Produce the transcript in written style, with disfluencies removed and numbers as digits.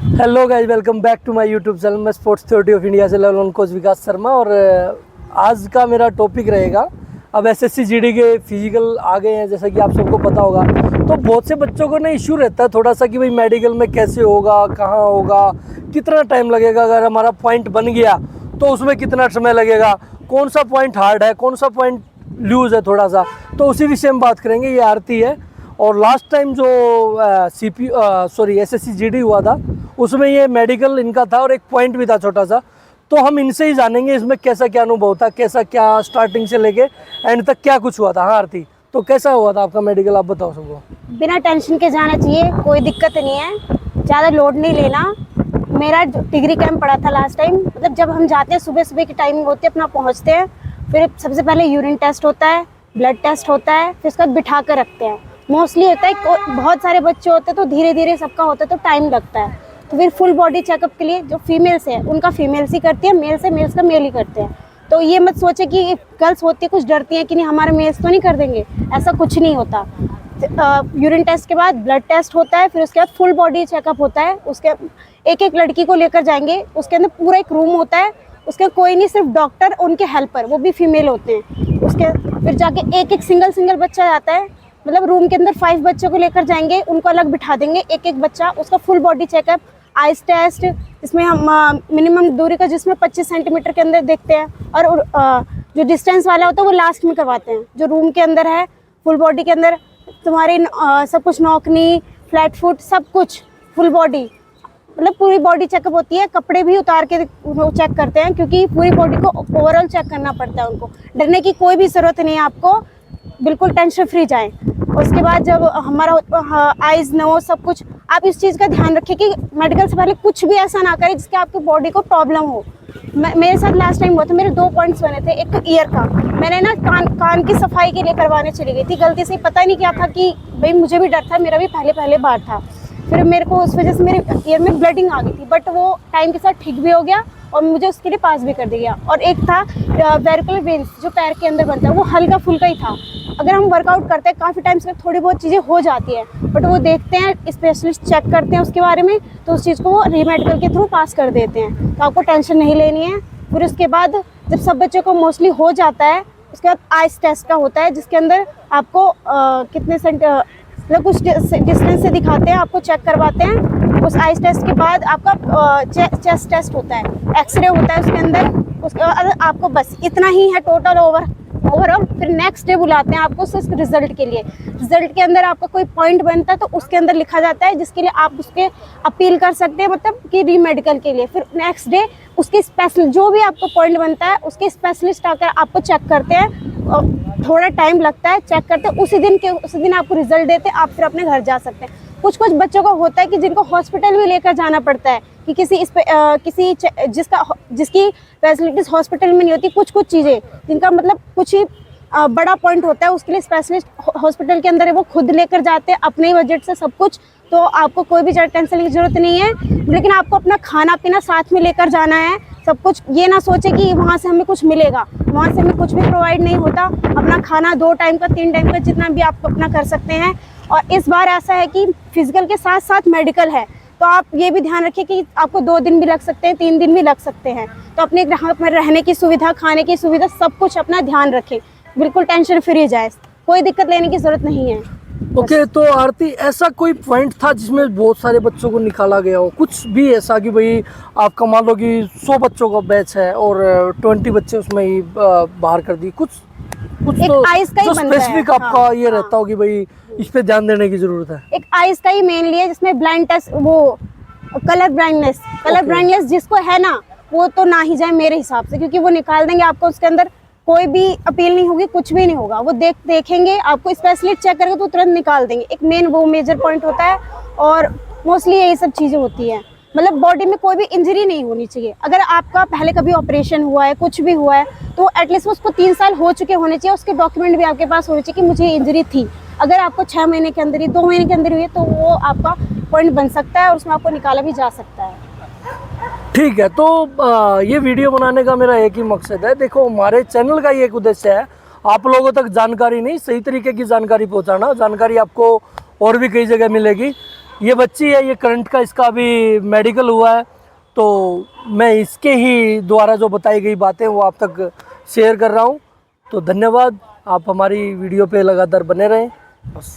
Hello guys, welcome back to my YouTube channel. मैं sports authority of India से level 1 coach Vikas Sharma. और आज का मेरा टॉपिक रहेगा, अब एसएससी जीडी के फिजिकल आ गए हैं जैसा कि आप सबको पता होगा। तो बहुत से बच्चों को ना इश्यू रहता है थोड़ा सा कि भाई मेडिकल में कैसे होगा, कहाँ होगा, कितना टाइम लगेगा, अगर हमारा पॉइंट बन गया तो उसमें कितना समय लगेगा, कौन सा पॉइंट हार्ड है, कौन सा पॉइंट लूज है थोड़ा सा। तो उसी विषय में बात करेंगे। ये आरती है और लास्ट टाइम जो एसएससी जीडी हुआ था उसमें ये मेडिकल इनका था और एक पॉइंट भी था छोटा सा। तो हम इनसे ही जानेंगे इसमें कैसा क्या अनुभव था, कैसा क्या स्टार्टिंग से लेके एंड तक क्या कुछ हुआ था। हाँ आरती, तो कैसा हुआ था आपका मेडिकल, आप बताओ सबको। बिना टेंशन के जाना चाहिए, कोई दिक्कत नहीं है, ज़्यादा लोड नहीं लेना। मेरा डिग्री कैंप पड़ा था लास्ट टाइम। मतलब जब हम जाते हैं सुबह सुबह की टाइमिंग होती है, अपना पहुंचते हैं, फिर सबसे पहले यूरिन टेस्ट होता है, ब्लड टेस्ट होता है, फिर उसके बाद बिठा कर रखते हैं। मोस्टली होता है, बहुत सारे बच्चे होते हैं तो धीरे धीरे सबका होता है तो टाइम लगता है। तो फिर फुल बॉडी चेकअप के लिए जो फीमेल्स है उनका फीमेल्स ही करती है, मेल्स का मेल ही करते हैं। तो ये मत सोचे कि गर्ल्स होती है कुछ डरती हैं कि नहीं हमारे मेल्स तो नहीं कर देंगे, ऐसा कुछ नहीं होता। यूरिन टेस्ट के बाद ब्लड टेस्ट होता है, फिर उसके बाद फुल बॉडी चेकअप होता है। उसके एक एक लड़की को लेकर जाएंगे, उसके अंदर पूरा एक रूम होता है, उसके कोई नहीं, सिर्फ डॉक्टर, उनके हेल्पर, वो भी फीमेल होते हैं। उसके फिर जाके एक एक सिंगल बच्चा जाता है। मतलब रूम के अंदर 5 बच्चों को लेकर जाएंगे, उनको अलग बिठा देंगे, एक एक बच्चा, उसका full body checkup, eyes test, इसमें हम मिनिमम दूरी का जिसमें 25 सेंटीमीटर के अंदर देखते हैं। और जो डिस्टेंस वाला होता है वो लास्ट में करवाते हैं। जो रूम के अंदर है फुल बॉडी के अंदर तुम्हारी सब कुछ, नौकनी, फ्लैट फुट, सब कुछ फुल बॉडी, मतलब पूरी बॉडी चेकअप होती है। कपड़े भी उतार के चेक करते हैं क्योंकि पूरी बॉडी को ओवरऑल चेक करना पड़ता है। उनको डरने की कोई भी ज़रूरत नहीं है, आपको बिल्कुल टेंशन फ्री जाएं। उसके बाद जब हमारा आइज़, नोज, सब कुछ, आप इस चीज़ का ध्यान रखिए कि मेडिकल से पहले कुछ भी ऐसा ना करें जिसके आपकी बॉडी को प्रॉब्लम हो। मेरे साथ लास्ट टाइम हुआ था, मेरे 2 पॉइंट्स बने थे। एक तो ईयर का, मैंने ना कान की सफाई के लिए करवाने चली गई थी, गलती से, पता नहीं क्या था कि भाई मुझे भी डर था, मेरा भी पहले बार था। फिर मेरे को उस वजह से मेरे ईयर में ब्लडिंग आ गई थी, बट वो टाइम के साथ ठीक भी हो गया और मुझे उसके लिए पास भी कर दिया। और एक था वेरिकुलर वेन्स, जो पैर के अंदर बनता है, वो हल्का फुल्का ही था। अगर हम वर्कआउट करते हैं काफ़ी टाइम से थोड़ी बहुत चीज़ें हो जाती है, बट वो देखते हैं, स्पेशलिस्ट चेक करते हैं उसके बारे में, तो उस चीज़ को वो रीमेडिकल के थ्रू पास कर देते हैं। तो आपको टेंशन नहीं लेनी है। फिर उसके बाद जब सब बच्चों को मोस्टली हो जाता है, उसके बाद आइस टेस्ट का होता है, जिसके अंदर आपको कितने मतलब कुछ डिस्टेंस से दिखाते हैं, आपको चेक करवाते हैं। उस आइस टेस्ट के बाद आपका चेस्ट टेस्ट होता है, एक्सरे होता है उसके अंदर। उसके बाद आपको बस इतना ही है टोटल ओवरऑल। फिर नेक्स्ट डे बुलाते हैं आपको सिर्फ रिजल्ट के लिए। रिजल्ट के अंदर आपका कोई पॉइंट बनता है तो उसके अंदर लिखा जाता है, जिसके लिए आप उसके अपील कर सकते हैं, मतलब कि रीमेडिकल के लिए। फिर नेक्स्ट डे उसके स्पेशल जो भी आपको पॉइंट बनता है उसके स्पेशलिस्ट आकर आपको चेक करते हैं। थोड़ा टाइम लगता है, चेक करते हैं, उसी दिन आपको रिजल्ट देते हैं, आप फिर अपने घर जा सकते हैं। कुछ बच्चों को होता है कि जिनको हॉस्पिटल भी लेकर जाना पड़ता है कि जिसकी फैसिलिटीज़ हॉस्पिटल में नहीं होती। कुछ चीज़ें जिनका मतलब कुछ ही बड़ा पॉइंट होता है, उसके लिए स्पेशलिस्ट हॉस्पिटल के अंदर है, वो खुद लेकर जाते हैं अपने ही बजट से सब कुछ। तो आपको कोई भी ज़्यादा टेंशन की ज़रूरत नहीं है, लेकिन आपको अपना खाना पीना साथ में लेकर जाना है सब कुछ। ये ना सोचे कि वहाँ से हमें कुछ मिलेगा, वहाँ से हमें कुछ भी प्रोवाइड नहीं होता। अपना खाना 2 टाइम का, 3 टाइम का, जितना भी आप अपना कर सकते हैं। और इस बार ऐसा है कि फिजिकल के साथ साथ मेडिकल है, तो आप ये भी ध्यान रखिए कि आपको 2 दिन भी लग सकते हैं, 3 दिन भी लग सकते हैं। तो अपने रहने की सुविधा, खाने की सुविधा, सब कुछ अपना ध्यान रखें, बिल्कुल टेंशन फ्री जाए, कोई दिक्कत लेने की ज़रूरत नहीं है। ओके, तो आरती, ऐसा कोई पॉइंट था जिसमें बहुत सारे बच्चों को निकाला गया हो? कुछ भी ऐसा कि भाई आपका मान लो कि 100 बच्चों का बैच है और 20 बच्चे उसमें ही बाहर कर दिए, कुछ तो आइस का ही स्पेसिफिक आपका ये रहता हो कि भाई इस पे ध्यान देने की जरूरत है? एक आइस का ही मेनली है, जिसमें ब्लाइंड टेस्ट, वो कलर ब्लाइंडनेस जिसको है ना, वो तो ना ही जाए मेरे हिसाब से, क्योंकि वो निकाल देंगे आपको, उसके अंदर कोई भी अपील नहीं होगी, कुछ भी नहीं होगा। वो देखेंगे आपको, स्पेशलिस्ट चेक करके तो तुरंत निकाल देंगे। एक वो मेजर पॉइंट होता है, और मोस्टली यही सब चीज़ें होती हैं। मतलब बॉडी में कोई भी इंजरी नहीं होनी चाहिए। अगर आपका पहले कभी ऑपरेशन हुआ है, कुछ भी हुआ है, तो एटलीस्ट उसको 3 साल हो चुके होने चाहिए, उसके डॉक्यूमेंट भी आपके पास होने चाहिए कि मुझे इंजरी थी। अगर आपको 6 महीने के अंदर ही, 2 महीने के अंदर हुई है, तो वो आपका पॉइंट बन सकता है और उसमें आपको निकाला भी जा सकता है। ठीक है, तो ये वीडियो बनाने का मेरा एक ही मकसद है। देखो, हमारे चैनल का ही एक उद्देश्य है आप लोगों तक जानकारी नहीं, सही तरीके की जानकारी पहुंचाना। जानकारी आपको और भी कई जगह मिलेगी, ये बच्ची है, ये करंट का इसका अभी मेडिकल हुआ है, तो मैं इसके ही द्वारा जो बताई गई बातें वो आप तक शेयर कर रहा हूँ। तो धन्यवाद, आप हमारी वीडियो पे लगातार बने रहें बस।